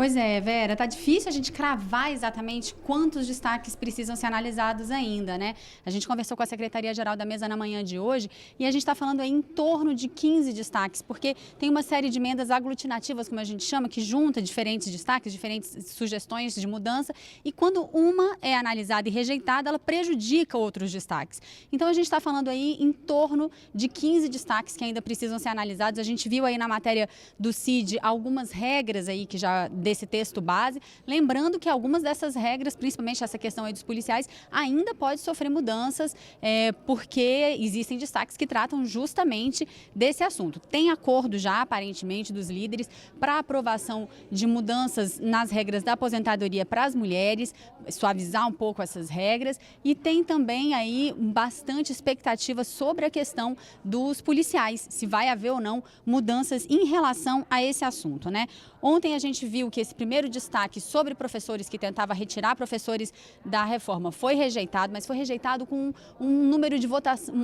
Pois é, Vera, tá difícil a gente cravar exatamente quantos destaques precisam ser analisados ainda, né? A gente conversou com a Secretaria-Geral da Mesa na manhã de hoje e a gente está falando aí em torno de 15 destaques, porque tem uma série de emendas aglutinativas, como a gente chama, que junta diferentes destaques, diferentes sugestões de mudança, e quando uma é analisada e rejeitada, ela prejudica outros destaques. Então a gente está falando aí em torno de 15 destaques que ainda precisam ser analisados. A gente viu aí na matéria do CID algumas regras aí que já desse texto base, lembrando que algumas dessas regras, principalmente essa questão aí dos policiais, ainda pode sofrer mudanças, porque existem destaques que tratam justamente desse assunto. Tem acordo já, aparentemente, dos líderes para aprovação de mudanças nas regras da aposentadoria para as mulheres, suavizar um pouco essas regras, e tem também aí bastante expectativa sobre a questão dos policiais, se vai haver ou não mudanças em relação a esse assunto, né? Ontem a gente viu que esse primeiro destaque sobre professores, que tentava retirar professores da reforma, foi rejeitado, mas foi rejeitado com um número de votação,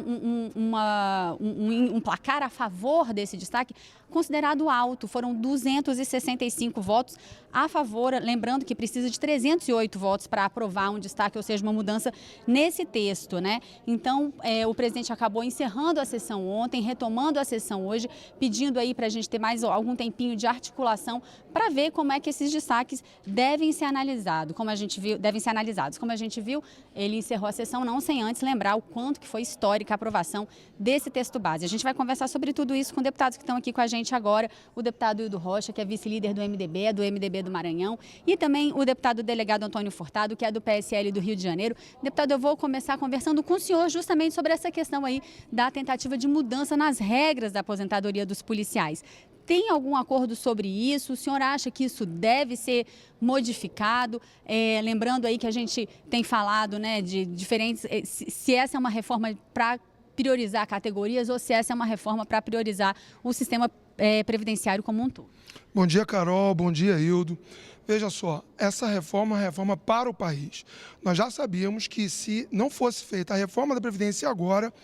um placar a favor desse destaque considerado alto. Foram 265 votos a favor, lembrando que precisa de 308 votos para aprovar um destaque, ou seja, uma mudança nesse texto, né? Então, o presidente acabou encerrando a sessão ontem, retomando a sessão hoje, pedindo aí para a gente ter mais algum tempinho de articulação para ver como é que esses destaques devem ser analisados. Como a gente viu, ele encerrou a sessão não sem antes lembrar o quanto que foi histórica a aprovação desse texto base. A gente vai conversar sobre tudo isso com deputados que estão aqui com a gente agora, o deputado Hildo Rocha, que é vice-líder do MDB do Maranhão, e também o deputado delegado Antônio Furtado, que é do PSL do Rio de Janeiro. Deputado, eu vou começar conversando com o senhor justamente sobre essa questão aí da tentativa de mudança nas regras da aposentadoria dos policiais. Tem algum acordo sobre isso? O senhor acha que isso deve ser modificado? Lembrando aí que a gente tem falado, né, de diferentes... Se essa é uma reforma para priorizar categorias ou se essa é uma reforma para priorizar o sistema previdenciário como um todo. Bom dia, Carol. Bom dia, Hildo. Veja só, essa reforma é uma reforma para o país. Nós já sabíamos que se não fosse feita a reforma da Previdência agora,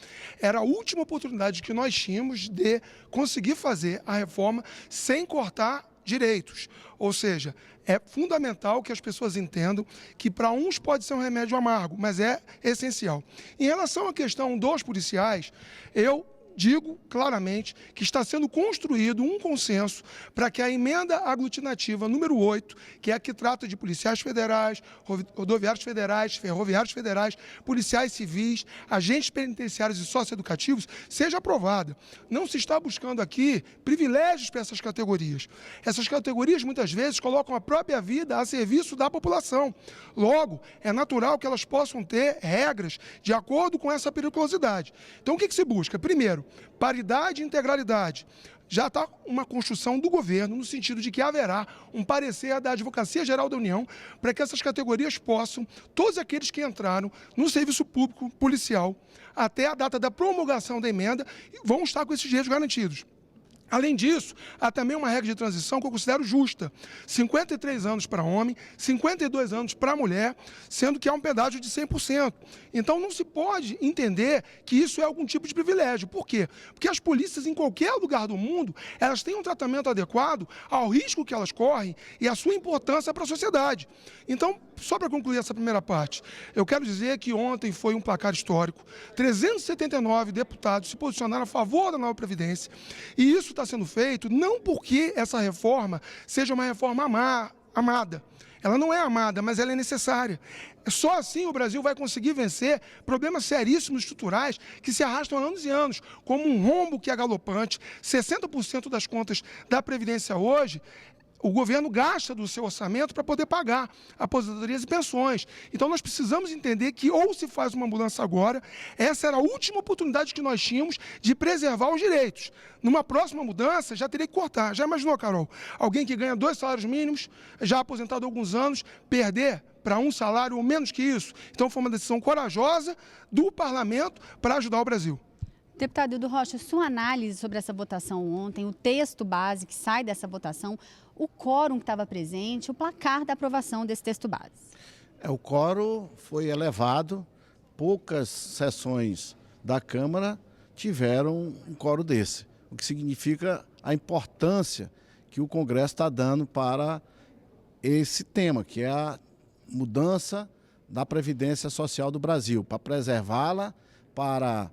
era a última oportunidade que nós tínhamos de conseguir fazer a reforma sem cortar direitos. Ou seja, é fundamental que as pessoas entendam que para uns pode ser um remédio amargo, mas é essencial. Em relação à questão dos policiais, eu digo claramente que está sendo construído um consenso para que a emenda aglutinativa número 8, que é a que trata de policiais federais, rodoviários federais, ferroviários federais, policiais civis, agentes penitenciários e socioeducativos, seja aprovada. Não se está buscando aqui privilégios para essas categorias. Essas categorias, muitas vezes, colocam a própria vida a serviço da população. Logo, é natural que elas possam ter regras de acordo com essa periculosidade. Então, o que se busca? Primeiro, paridade e integralidade. Já está uma construção do governo no sentido de que haverá um parecer da Advocacia Geral da União para que essas categorias possam, todos aqueles que entraram no serviço público policial até a data da promulgação da emenda, vão estar com esses direitos garantidos. Além disso, há também uma regra de transição que eu considero justa. 53 anos para homem, 52 anos para mulher, sendo que há um pedágio de 100%. Então não se pode entender que isso é algum tipo de privilégio. Por quê? Porque as polícias em qualquer lugar do mundo, elas têm um tratamento adequado ao risco que elas correm e à sua importância para a sociedade. Então, só para concluir essa primeira parte, eu quero dizer que ontem foi um placar histórico. 379 deputados se posicionaram a favor da nova Previdência e isso está sendo feito não porque essa reforma seja uma reforma amada. Ela não é amada, mas ela é necessária. Só assim o Brasil vai conseguir vencer problemas seríssimos estruturais que se arrastam há anos e anos, como um rombo que é galopante. 60% das contas da Previdência hoje, o governo gasta do seu orçamento para poder pagar aposentadorias e pensões. Então nós precisamos entender que ou se faz uma mudança agora, essa era a última oportunidade que nós tínhamos de preservar os direitos. Numa próxima mudança, já teria que cortar. Já imaginou, Carol? Alguém que ganha 2 salários mínimos, já aposentado há alguns anos, perder para um salário ou menos que isso? Então foi uma decisão corajosa do parlamento para ajudar o Brasil. Deputado Hildo Rocha, sua análise sobre essa votação ontem, o texto base que sai dessa votação, o quórum que estava presente, o placar da aprovação desse texto base. O quórum foi elevado, poucas sessões da Câmara tiveram um quórum desse, o que significa a importância que o Congresso está dando para esse tema, que é a mudança da Previdência Social do Brasil, para preservá-la, para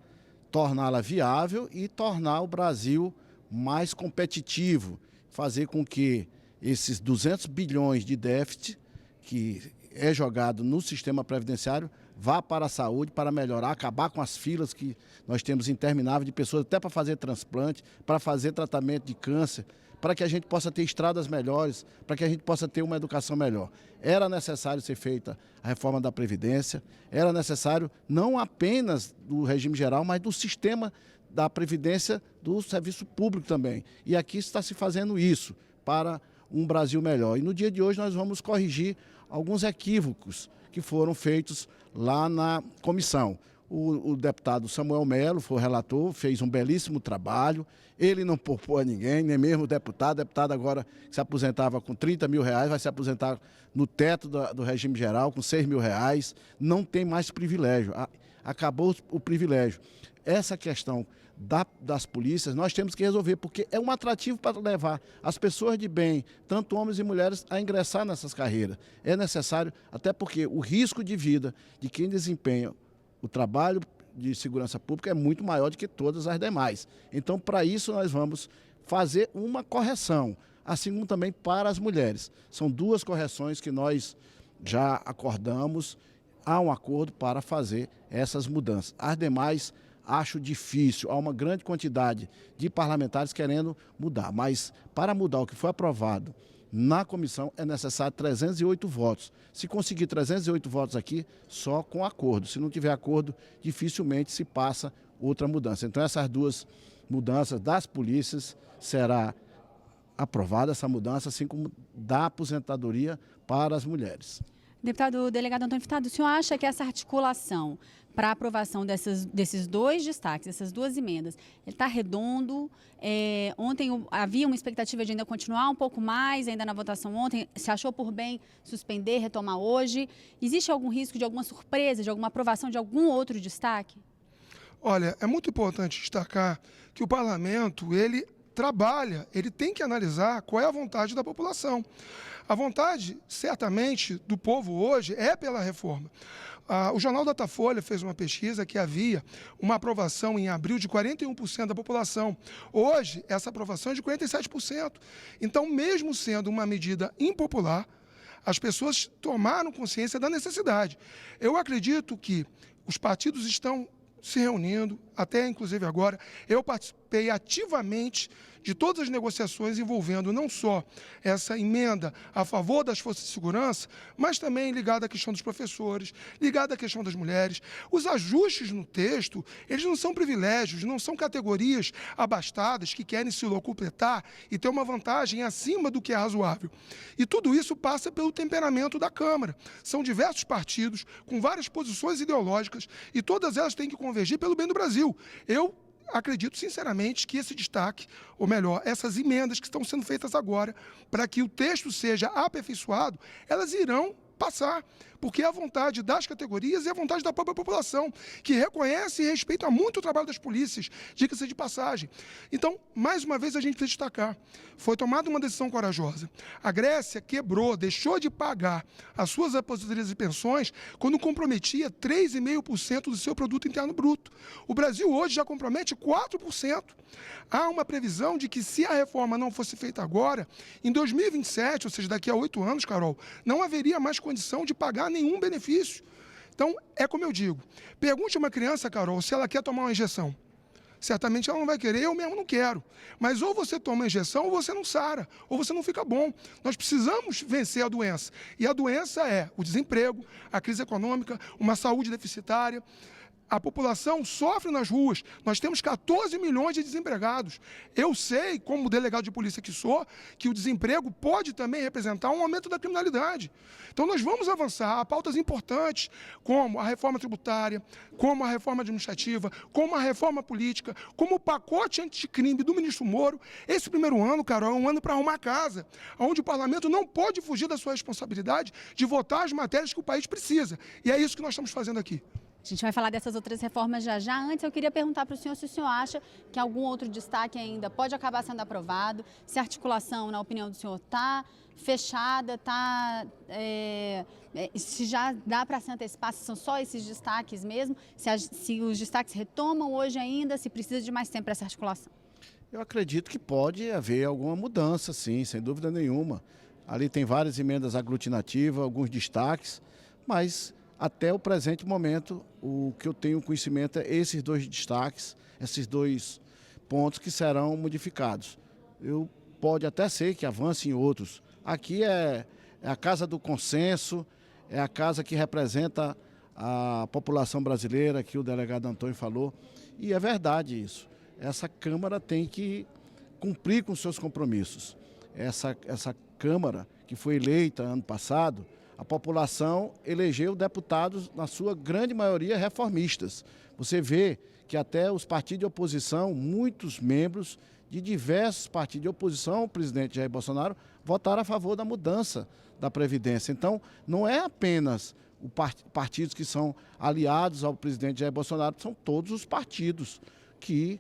torná-la viável e tornar o Brasil mais competitivo, fazer com que esses 200 bilhões de déficit que é jogado no sistema previdenciário vá para a saúde, para melhorar, acabar com as filas que nós temos intermináveis de pessoas, até para fazer transplante, para fazer tratamento de câncer, para que a gente possa ter estradas melhores, para que a gente possa ter uma educação melhor. Era necessário ser feita a reforma da Previdência, era necessário não apenas do regime geral, mas do sistema da Previdência do serviço público também. E aqui está se fazendo isso para um Brasil melhor. E no dia de hoje nós vamos corrigir alguns equívocos que foram feitos lá na comissão. O deputado Samuel Melo foi o relator, fez um belíssimo trabalho, ele não poupou a ninguém, nem mesmo o deputado agora que se aposentava com R$30 mil, vai se aposentar no teto do regime geral com R$6.000, não tem mais privilégio, acabou o privilégio. Essa questão das polícias nós temos que resolver, porque é um atrativo para levar as pessoas de bem, tanto homens e mulheres, a ingressar nessas carreiras. É necessário, até porque o risco de vida de quem desempenha o trabalho de segurança pública é muito maior do que todas as demais. Então, para isso, nós vamos fazer uma correção, assim como também para as mulheres. São duas correções que nós já acordamos, há um acordo para fazer essas mudanças. As demais, acho difícil, há uma grande quantidade de parlamentares querendo mudar, mas para mudar o que foi aprovado na comissão é necessário 308 votos. Se conseguir 308 votos aqui, só com acordo. Se não tiver acordo, dificilmente se passa outra mudança. Então, essas duas mudanças das polícias, será aprovada essa mudança, assim como da aposentadoria para as mulheres. Deputado delegado Antônio Furtado, o senhor acha que essa articulação para a aprovação desses dois destaques, essas duas emendas, ele está redondo? Ontem havia uma expectativa de ainda continuar um pouco mais, ainda na votação ontem. Se achou por bem suspender, retomar hoje? Existe algum risco de alguma surpresa, de alguma aprovação de algum outro destaque? Olha, é muito importante destacar que o parlamento, ele trabalha, ele tem que analisar qual é a vontade da população. A vontade, certamente, do povo hoje é pela reforma. O jornal Datafolha fez uma pesquisa que havia uma aprovação em abril de 41% da população. Hoje, essa aprovação é de 47%. Então, mesmo sendo uma medida impopular, as pessoas tomaram consciência da necessidade. Eu acredito que os partidos estão se reunindo, até inclusive agora, eu participei ativamente de todas as negociações envolvendo não só essa emenda a favor das forças de segurança, mas também ligada à questão dos professores, ligada à questão das mulheres. Os ajustes no texto, eles não são privilégios, não são categorias abastadas que querem se locupletar e ter uma vantagem acima do que é razoável. E tudo isso passa pelo temperamento da Câmara. São diversos partidos com várias posições ideológicas e todas elas têm que convergir pelo bem do Brasil. Eu acredito sinceramente que esse destaque, ou melhor, essas emendas que estão sendo feitas agora, para que o texto seja aperfeiçoado, elas irão passar, porque é a vontade das categorias e a vontade da própria população, que reconhece e respeita muito o trabalho das polícias, diga-se de passagem. Então, mais uma vez, a gente precisa destacar, foi tomada uma decisão corajosa. A Grécia quebrou, deixou de pagar as suas aposentadorias e pensões quando comprometia 3,5% do seu produto interno bruto. O Brasil hoje já compromete 4%. Há uma previsão de que, se a reforma não fosse feita agora, em 2027, ou seja, daqui a 8 anos, Carol, não haveria mais condição de pagar nenhum benefício. Então, é como eu digo, pergunte a uma criança, Carol, se ela quer tomar uma injeção. Certamente ela não vai querer, eu mesmo não quero. Mas ou você toma a injeção ou você não sara, ou você não fica bom. Nós precisamos vencer a doença. E a doença é o desemprego, a crise econômica, uma saúde deficitária. A população sofre nas ruas. Nós temos 14 milhões de desempregados. Eu sei, como delegado de polícia que sou, que o desemprego pode também representar um aumento da criminalidade. Então, nós vamos avançar a pautas importantes, como a reforma tributária, como a reforma administrativa, como a reforma política, como o pacote anticrime do ministro Moro. Esse primeiro ano, Carol, é um ano para arrumar a casa, onde o parlamento não pode fugir da sua responsabilidade de votar as matérias que o país precisa. E é isso que nós estamos fazendo aqui. A gente vai falar dessas outras reformas já já. Antes, eu queria perguntar para o senhor se o senhor acha que algum outro destaque ainda pode acabar sendo aprovado, se a articulação, na opinião do senhor, está fechada, se já dá para se antecipar, se são só esses destaques mesmo, se os destaques retomam hoje ainda, se precisa de mais tempo para essa articulação. Eu acredito que pode haver alguma mudança, sim, sem dúvida nenhuma. Ali tem várias emendas aglutinativas, alguns destaques, mas até o presente momento, o que eu tenho conhecimento é esses dois destaques, esses dois pontos que serão modificados. Pode até ser que avance em outros. Aqui é a casa do consenso, é a casa que representa a população brasileira, que o delegado Antônio falou, e é verdade isso. Essa Câmara tem que cumprir com seus compromissos. Essa Câmara, que foi eleita ano passado, a população elegeu deputados, na sua grande maioria, reformistas. Você vê que até os partidos de oposição, muitos membros de diversos partidos de oposição ao presidente Jair Bolsonaro, votaram a favor da mudança da Previdência. Então, não é apenas os partidos que são aliados ao presidente Jair Bolsonaro, são todos os partidos que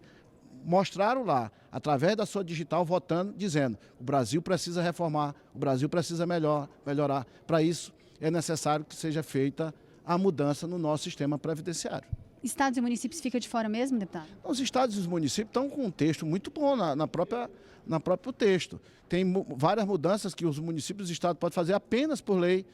mostraram lá, através da sua digital, votando, dizendo: o Brasil precisa reformar, o Brasil precisa melhorar. Para isso, é necessário que seja feita a mudança no nosso sistema previdenciário. Estados e municípios ficam de fora mesmo, deputado? Os estados e os municípios estão com um texto muito bom na próprio texto. Tem várias mudanças que os municípios e estados podem fazer apenas por lei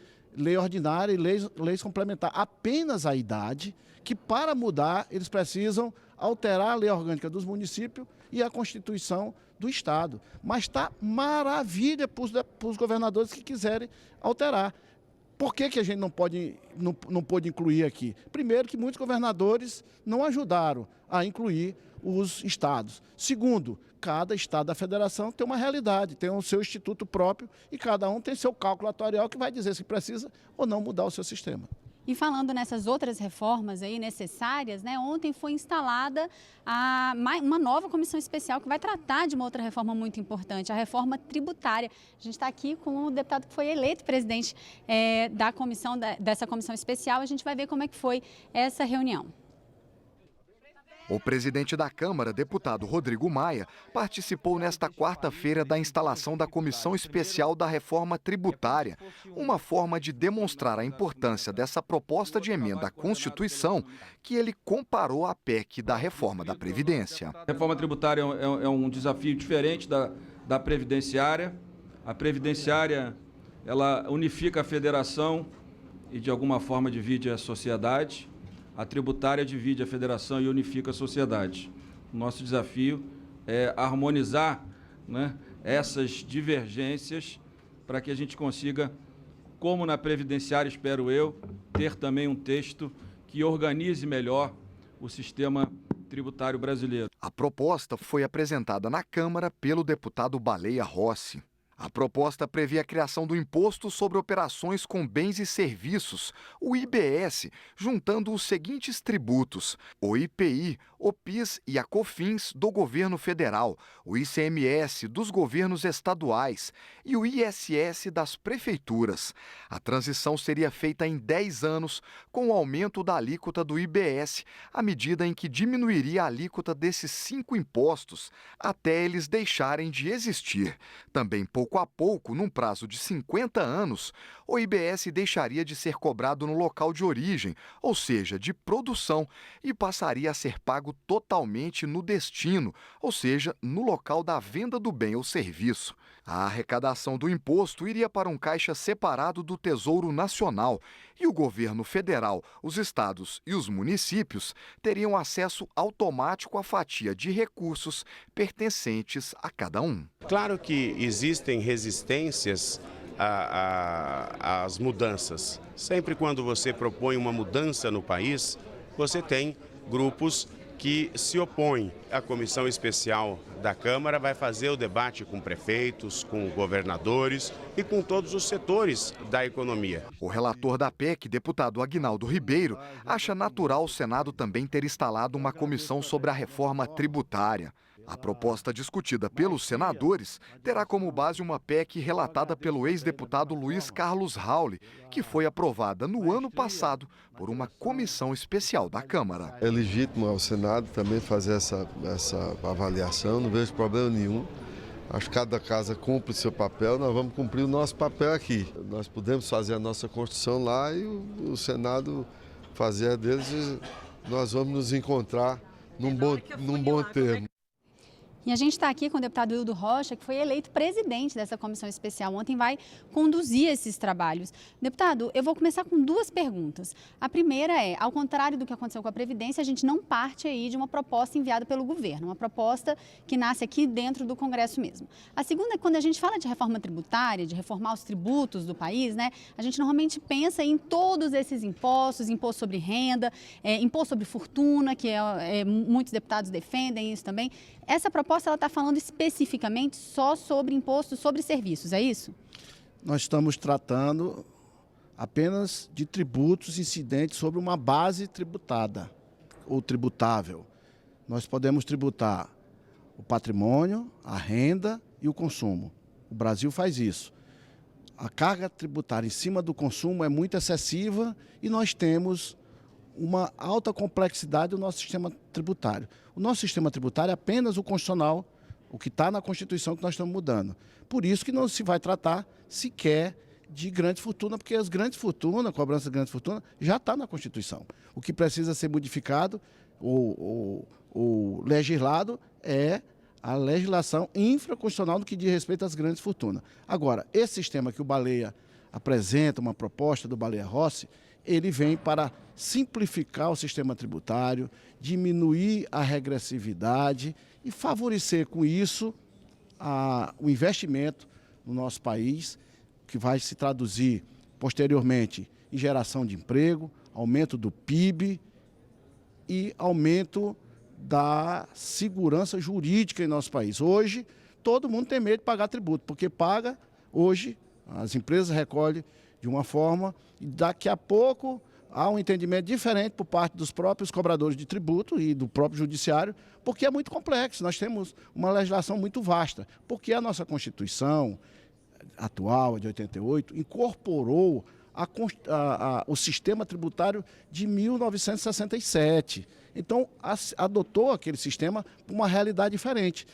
ordinária e leis complementares. Apenas a idade, que para mudar eles precisam alterar a lei orgânica dos municípios e a Constituição do Estado. Mas está maravilha para os governadores que quiserem alterar. Por que a gente não pôde incluir aqui? Primeiro, que muitos governadores não ajudaram a incluir os estados. Segundo, cada estado da federação tem uma realidade, tem o seu instituto próprio e cada um tem seu cálculo atuarial que vai dizer se precisa ou não mudar o seu sistema. E falando nessas outras reformas aí necessárias, né, ontem foi instalada uma nova comissão especial que vai tratar de uma outra reforma muito importante, a reforma tributária. A gente está aqui com o deputado que foi eleito presidente dessa comissão especial. A gente vai ver como é que foi essa reunião. O presidente da Câmara, deputado Rodrigo Maia, participou nesta quarta-feira da instalação da Comissão Especial da Reforma Tributária, uma forma de demonstrar a importância dessa proposta de emenda à Constituição que ele comparou à PEC da reforma da Previdência. A reforma tributária é um desafio diferente da previdenciária. A previdenciária, ela unifica a federação e de alguma forma divide a sociedade. A tributária divide a federação e unifica a sociedade. O nosso desafio é harmonizar, né, essas divergências para que a gente consiga, como na previdenciária, espero eu, ter também um texto que organize melhor o sistema tributário brasileiro. A proposta foi apresentada na Câmara pelo deputado Baleia Rossi. A proposta prevê a criação do Imposto sobre Operações com Bens e Serviços, o IBS, juntando os seguintes tributos: o IPI, o PIS e a COFINS do governo federal, o ICMS dos governos estaduais e o ISS das prefeituras. A transição seria feita em 10 anos, com o aumento da alíquota do IBS, à medida em que diminuiria a alíquota desses 5 impostos, até eles deixarem de existir. Também pouco a pouco, num prazo de 50 anos, o IBS deixaria de ser cobrado no local de origem, ou seja, de produção, e passaria a ser pago totalmente no destino, ou seja, no local da venda do bem ou serviço. A arrecadação do imposto iria para um caixa separado do Tesouro Nacional e o governo federal, os estados e os municípios teriam acesso automático à fatia de recursos pertencentes a cada um. Claro que existem resistências às mudanças. Sempre quando você propõe uma mudança no país, você tem grupos que se opõem. A comissão especial da Câmara vai fazer o debate com prefeitos, com governadores e com todos os setores da economia. O relator da PEC, deputado Aguinaldo Ribeiro, acha natural o Senado também ter instalado uma comissão sobre a reforma tributária. A proposta discutida pelos senadores terá como base uma PEC relatada pelo ex-deputado Luiz Carlos Rauli, que foi aprovada no ano passado por uma comissão especial da Câmara. É legítimo ao Senado também fazer essa avaliação, não vejo problema nenhum. Acho que cada casa cumpre o seu papel, nós vamos cumprir o nosso papel aqui. Nós podemos fazer a nossa Constituição lá e o Senado fazer a deles e nós vamos nos encontrar num bom termo. E a gente está aqui com o deputado Hildo Rocha, que foi eleito presidente dessa comissão especial ontem, vai conduzir esses trabalhos. Deputado, eu vou começar com duas perguntas. A primeira é, ao contrário do que aconteceu com a Previdência, a gente não parte aí de uma proposta enviada pelo governo, uma proposta que nasce aqui dentro do Congresso mesmo. A segunda é quando a gente fala de reforma tributária, de reformar os tributos do país, né? A gente normalmente pensa em todos esses impostos, imposto sobre renda, imposto sobre fortuna, que muitos deputados defendem isso também. Essa proposta ela está falando especificamente só sobre imposto sobre serviços, é isso? Nós estamos tratando apenas de tributos incidentes sobre uma base tributada ou tributável. Nós podemos tributar o patrimônio, a renda e o consumo. O Brasil faz isso. A carga tributária em cima do consumo é muito excessiva e nós temos uma alta complexidade do nosso sistema tributário. O nosso sistema tributário é apenas o constitucional, o que está na Constituição que nós estamos mudando. Por isso que não se vai tratar sequer de grande fortuna, porque as grandes fortunas, a cobrança de grande fortuna, já está na Constituição. O que precisa ser modificado ou legislado é a legislação infraconstitucional no que diz respeito às grandes fortunas. Agora, esse sistema que o Baleia apresenta, uma proposta do Baleia Rossi, ele vem para simplificar o sistema tributário, diminuir a regressividade e favorecer com isso o investimento no nosso país, que vai se traduzir posteriormente em geração de emprego, aumento do PIB e aumento da segurança jurídica em nosso país. Hoje, todo mundo tem medo de pagar tributo, porque paga, hoje, as empresas recolhem de uma forma e daqui a pouco há um entendimento diferente por parte dos próprios cobradores de tributo e do próprio judiciário, porque é muito complexo, nós temos uma legislação muito vasta, porque a nossa Constituição atual, de 88, incorporou o sistema tributário de 1967. Então, adotou aquele sistema para uma realidade diferente.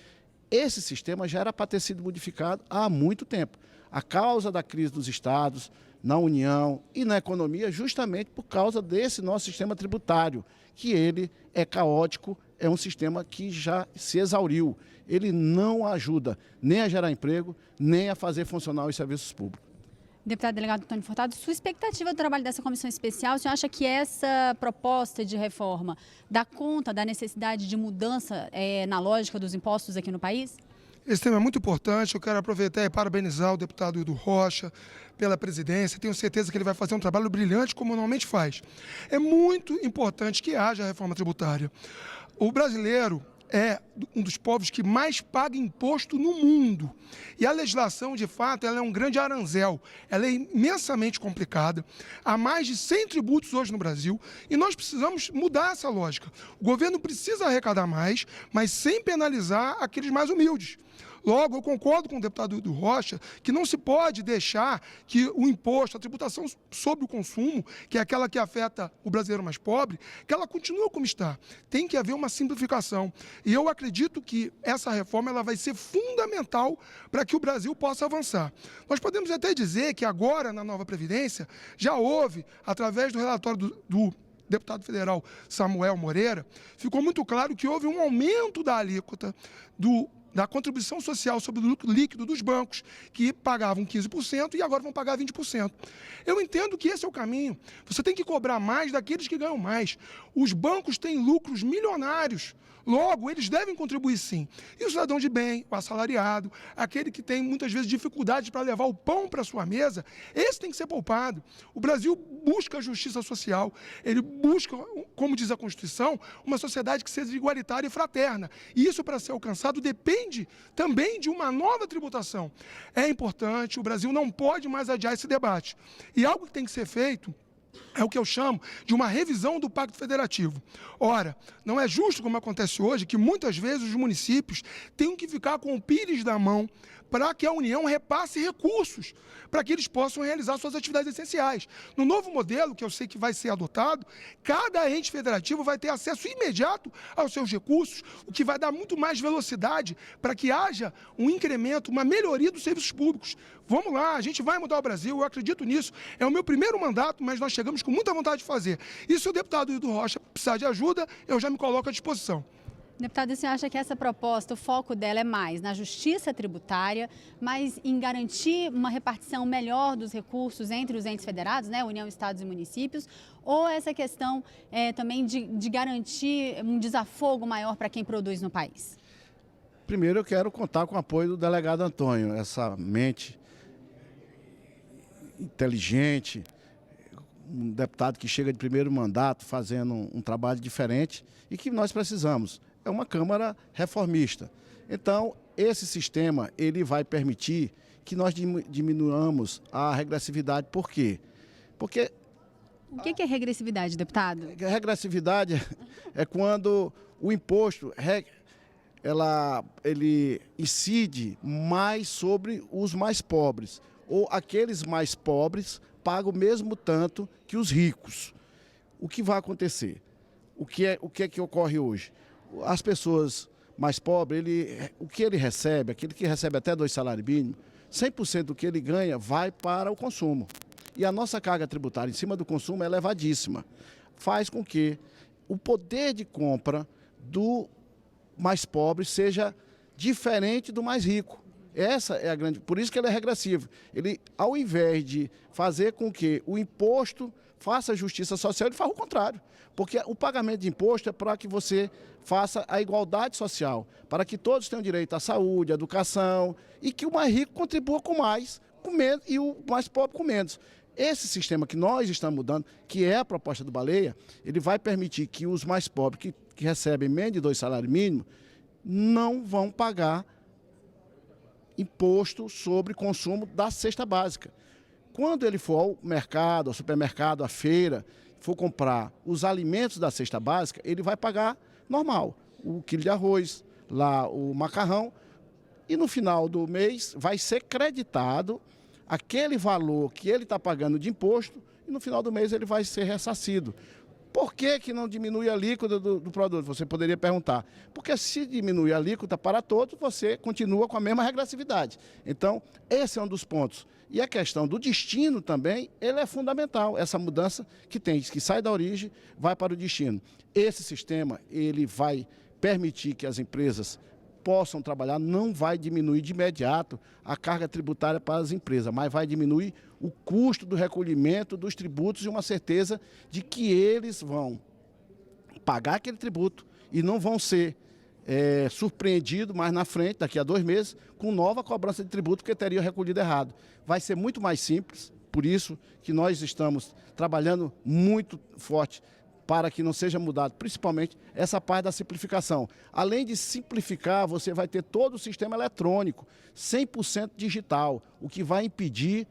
Esse sistema já era para ter sido modificado há muito tempo. A causa da crise dos estados, na União e na economia, justamente por causa desse nosso sistema tributário, que ele é caótico, é um sistema que já se exauriu. Ele não ajuda nem a gerar emprego, nem a fazer funcionar os serviços públicos. Deputado delegado Antônio Furtado, sua expectativa do trabalho dessa comissão especial, o senhor acha que essa proposta de reforma dá conta da necessidade de mudança na lógica dos impostos aqui no país? Esse tema é muito importante, eu quero aproveitar e parabenizar o deputado Hildo Rocha pela presidência, tenho certeza que ele vai fazer um trabalho brilhante como normalmente faz. É muito importante que haja reforma tributária. O brasileiro é um dos povos que mais paga imposto no mundo. E a legislação, de fato, ela é um grande aranzel. Ela é imensamente complicada. Há mais de 100 tributos hoje no Brasil e nós precisamos mudar essa lógica. O governo precisa arrecadar mais, mas sem penalizar aqueles mais humildes. Logo, eu concordo com o deputado Hildo Rocha que não se pode deixar que o imposto, a tributação sobre o consumo, que é aquela que afeta o brasileiro mais pobre, que ela continue como está. Tem que haver uma simplificação. E eu acredito que essa reforma ela vai ser fundamental para que o Brasil possa avançar. Nós podemos até dizer que agora, na nova Previdência, já houve, através do relatório do deputado Samuel Moreira, ficou muito claro que houve um aumento da alíquota da contribuição social sobre o lucro líquido dos bancos, que pagavam 15% e agora vão pagar 20%. Eu entendo que esse é o caminho. Você tem que cobrar mais daqueles que ganham mais. Os bancos têm lucros milionários. Logo, eles devem contribuir sim. E o cidadão de bem, o assalariado, aquele que tem muitas vezes dificuldades para levar o pão para a sua mesa, esse tem que ser poupado. O Brasil busca a justiça social, ele busca, como diz a Constituição, uma sociedade que seja igualitária e fraterna. E isso, para ser alcançado, depende também de uma nova tributação. É importante, o Brasil não pode mais adiar esse debate. E algo que tem que ser feito é o que eu chamo de uma revisão do Pacto Federativo. Ora, não é justo, como acontece hoje, que muitas vezes os municípios tenham que ficar com o pires na mão para que a União repasse recursos, para que eles possam realizar suas atividades essenciais. No novo modelo, que eu sei que vai ser adotado, cada ente federativo vai ter acesso imediato aos seus recursos, o que vai dar muito mais velocidade para que haja um incremento, uma melhoria dos serviços públicos. Vamos lá, a gente vai mudar o Brasil, eu acredito nisso. É o meu primeiro mandato, mas nós chegamos com muita vontade de fazer. E se o deputado Hildo Rocha precisar de ajuda, eu já me coloco à disposição. Deputado, você acha que essa proposta, o foco dela é mais na justiça tributária, mas em garantir uma repartição melhor dos recursos entre os entes federados, né, União, Estados e municípios, ou essa questão também de garantir um desafogo maior para quem produz no país? Primeiro eu quero contar com o apoio do delegado Antônio, essa mente inteligente, um deputado que chega de primeiro mandato fazendo um trabalho diferente e que nós precisamos. É uma Câmara reformista. Então, esse sistema ele vai permitir que nós diminuamos a regressividade. Por quê? Porque... O que é regressividade, deputado? Regressividade é quando o imposto ele incide mais sobre os mais pobres, ou aqueles mais pobres pagam o mesmo tanto que os ricos. O que vai acontecer? O que é que ocorre hoje? As pessoas mais pobres, o que ele recebe, aquele que recebe até 2 salários mínimos, 100% do que ele ganha vai para o consumo. E a nossa carga tributária em cima do consumo é elevadíssima. Faz com que o poder de compra do mais pobre seja diferente do mais rico. Essa é a grande... Por isso que ele é regressivo. Ele, ao invés de fazer com que o imposto faça justiça social, ele faz o contrário. Porque o pagamento de imposto é para que você faça a igualdade social, para que todos tenham direito à saúde, à educação, e que o mais rico contribua com mais, com menos, e o mais pobre com menos. Esse sistema que nós estamos mudando, que é a proposta do Baleia, ele vai permitir que os mais pobres, que recebem menos de 2 salários mínimos, não vão pagar imposto sobre consumo da cesta básica. Quando ele for ao mercado, ao supermercado, à feira, for comprar os alimentos da cesta básica, ele vai pagar normal, o quilo de arroz, lá o macarrão, e no final do mês vai ser creditado aquele valor que ele está pagando de imposto, e no final do mês ele vai ser ressarcido. Por que não diminui a alíquota do produto? Você poderia perguntar. Porque se diminui a alíquota para todos, você continua com a mesma regressividade. Então, esse é um dos pontos. E a questão do destino também, ele é fundamental. Essa mudança que sai da origem, vai para o destino. Esse sistema, ele vai permitir que as empresas possam trabalhar, não vai diminuir de imediato a carga tributária para as empresas, mas vai diminuir o custo do recolhimento dos tributos e uma certeza de que eles vão pagar aquele tributo e não vão ser surpreendidos mais na frente, daqui a 2 meses, com nova cobrança de tributo porque teriam recolhido errado. Vai ser muito mais simples, por isso que nós estamos trabalhando muito forte para que não seja mudado, principalmente essa parte da simplificação. Além de simplificar, você vai ter todo o sistema eletrônico, 100% digital, o que vai impedir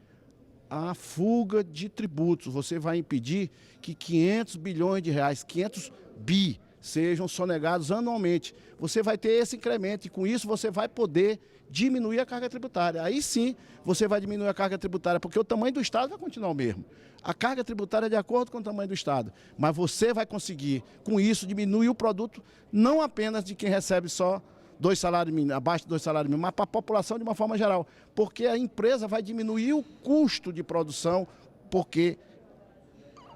a fuga de tributos. Você vai impedir que 500 bilhões de reais, 500 bi, sejam sonegados anualmente. Você vai ter esse incremento e com isso você vai poder diminuir a carga tributária. Aí sim você vai diminuir a carga tributária, porque o tamanho do Estado vai continuar o mesmo. A carga tributária é de acordo com o tamanho do Estado, mas você vai conseguir, com isso, diminuir o produto não apenas de quem recebe só 2 salários mínimos, abaixo de 2 salários mínimos, mas para a população de uma forma geral, porque a empresa vai diminuir o custo de produção, porque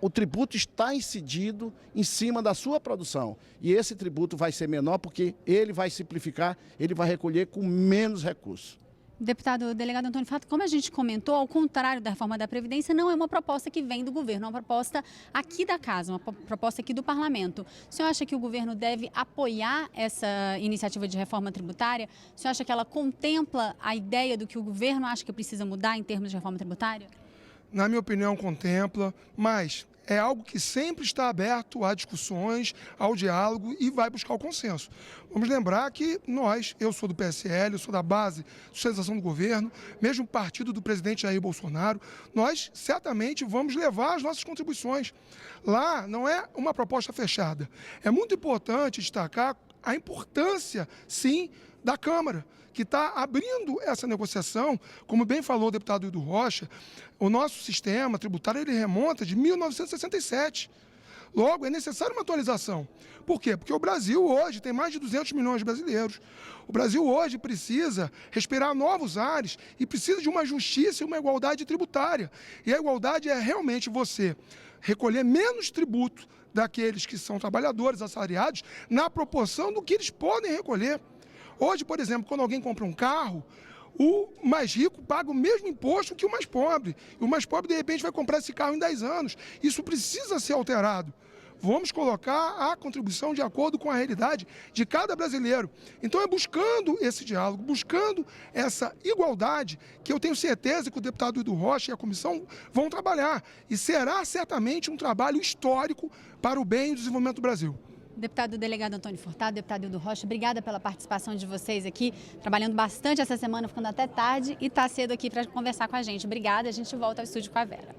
o tributo está incidido em cima da sua produção. E esse tributo vai ser menor porque ele vai simplificar, ele vai recolher com menos recursos. Deputado delegado Antônio Fato, como a gente comentou, ao contrário da reforma da Previdência, não é uma proposta que vem do governo, é uma proposta aqui da casa, uma proposta aqui do Parlamento. O senhor acha que o governo deve apoiar essa iniciativa de reforma tributária? O senhor acha que ela contempla a ideia do que o governo acha que precisa mudar em termos de reforma tributária? na minha opinião, contempla, mas é algo que sempre está aberto a discussões, ao diálogo e vai buscar o consenso. Vamos lembrar que eu sou do PSL, eu sou da base de sustentação do governo, mesmo o partido do presidente Jair Bolsonaro, nós certamente vamos levar as nossas contribuições. Lá não é uma proposta fechada. É muito importante destacar a importância, sim, da Câmara, que está abrindo essa negociação. Como bem falou o deputado Hildo Rocha, o nosso sistema tributário ele remonta de 1967. Logo, é necessária uma atualização. Por quê? Porque o Brasil hoje tem mais de 200 milhões de brasileiros. O Brasil hoje precisa respirar novos ares e precisa de uma justiça e uma igualdade tributária. E a igualdade é realmente você recolher menos tributo daqueles que são trabalhadores, assalariados, na proporção do que eles podem recolher. Hoje, por exemplo, quando alguém compra um carro, o mais rico paga o mesmo imposto que o mais pobre. E o mais pobre, de repente, vai comprar esse carro em 10 anos. Isso precisa ser alterado. Vamos colocar a contribuição de acordo com a realidade de cada brasileiro. Então, é buscando esse diálogo, buscando essa igualdade, que eu tenho certeza que o deputado Hildo Rocha e a comissão vão trabalhar. E será certamente um trabalho histórico para o bem e o desenvolvimento do Brasil. Deputado delegado Antônio Furtado, deputado Hildo Rocha, obrigada pela participação de vocês aqui, trabalhando bastante essa semana, ficando até tarde e está cedo aqui para conversar com a gente. Obrigada, a gente volta ao estúdio com a Vera.